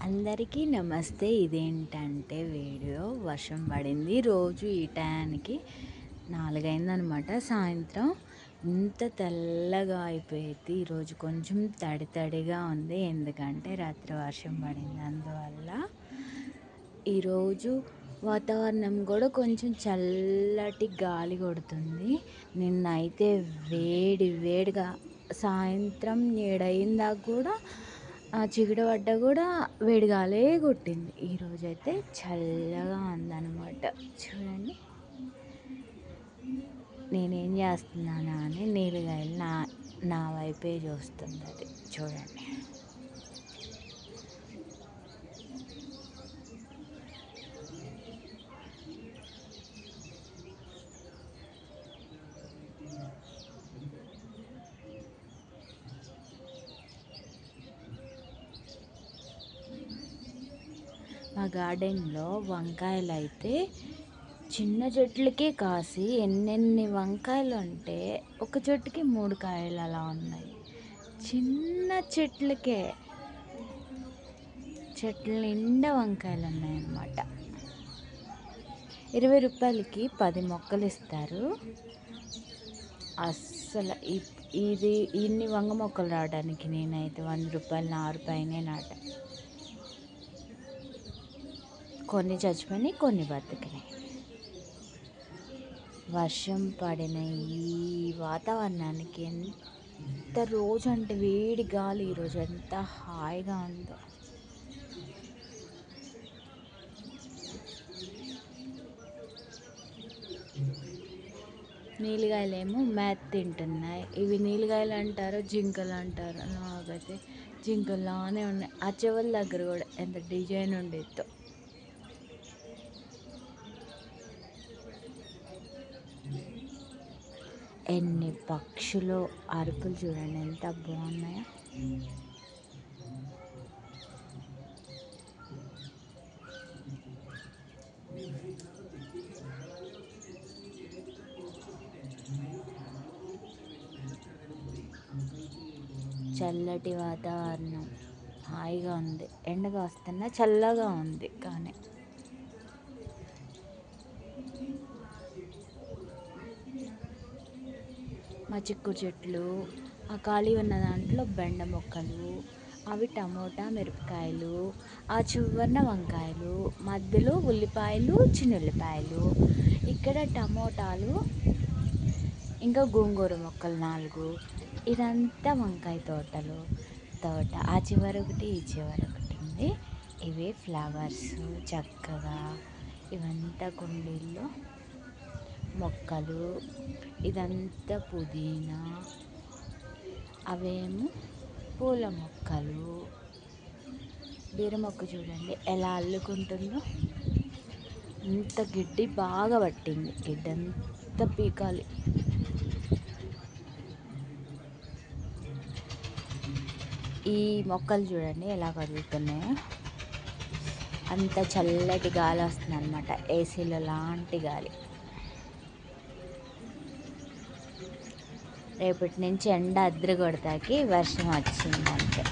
అందరికీ నమస్తే. ఇదేంటంటే వీడియో వర్షం పడింది. రోజు ఈ టయానికి 4 అయిందనమాట సాయంత్రం. ఇంత తెల్లగా అయిపోయింది. ఈరోజు కొంచెం తడి తడిగా ఉంది, ఎందుకంటే రాత్రి వర్షం పడింది. అందువల్ల ఈరోజు వాతావరణం కూడా కొంచెం చల్లటి గాలి కొడుతుంది. నిన్నైతే వేడిగా సాయంత్రం 7 అయిందాక కూడా చీకటి పడ్డ కూడా వేడిగాలే కొట్టింది. ఈరోజైతే చల్లగా ఉందన్నమాట. చూడండి, నేనేం చేస్తున్నానా అని నీలుగాయలు నా వైపే చూస్తుంది. అది చూడండి. మా గార్డెన్లో వంకాయలు అయితే చిన్న చెట్లకే కాసి ఎన్నెన్ని వంకాయలు అంటే ఒక చెట్టుకి 3 కాయలు అలా ఉన్నాయి. చిన్న చెట్లకే చెట్ల నిండా వంకాయలు ఉన్నాయన్నమాట. 20 రూపాయలకి 10 మొక్కలు ఇస్తారు. అస్సలు ఇది ఇన్ని వంగ మొక్కలు రావడానికి నేనైతే 100 రూపాయలు 4 పైనే నాట. కొన్ని చచ్చిపోయినాయి, కొన్ని బతికినాయి. వర్షం పడిన ఈ వాతావరణానికి ఎంత రోజు అంటే వేడి గాలి ఈరోజు ఎంత హాయిగా ఉందో. నీలిగాయలేమో మేత తింటున్నాయి. ఇవి నీలిగాయలు అంటారో జింకలు అంటారో, నాకైతే జింకల్లానే ఉన్నాయి. ఆ చెవుల దగ్గర కూడా ఎంత డిజైన్ ఉండేదో. ఎన్ని పక్షులు అరుపులు చూడండి, ఎంత బాగున్నాయో. చల్లటి వాతావరణం హాయిగా ఉంది. ఎండగా వస్తున్నా చల్లగా ఉంది. కానీ మా చిక్కుడు చెట్లు, ఆ ఖాళీ ఉన్న దాంట్లో బెండ మొక్కలు, అవి టమోటా మిరపకాయలు, ఆ చివరన వంకాయలు, మధ్యలో ఉల్లిపాయలు, చిన్నుల్లిపాయలు, ఇక్కడ టమోటాలు, ఇంకా గోంగూర మొక్కలు 4. ఇదంతా వంకాయ తోట. ఆ చివర ఒకటి, ఈ చివర ఒకటి ఉంది. ఇవే ఫ్లవర్స్ చక్కగా. ఇవంతా కుండీల్లో మొక్కలు. ఇదంతా పుదీనా, అవేమో పూల మొక్కలు. బీర మొక్క చూడండి ఎలా అల్లుకుంటుందో. ఇంత గిడ్డి బాగా పట్టింది. గిడ్డంతా పీకాలి. ఈ మొక్కలు చూడండి ఎలా కదులుతున్నాయో. అంత చల్లటి గాలి వస్తుంది అనమాట, ఏసీలో లాంటి గాలి. రేపటి నుంచి ఎండ అద్దరు కొడతాకి వర్షం వచ్చిందంటే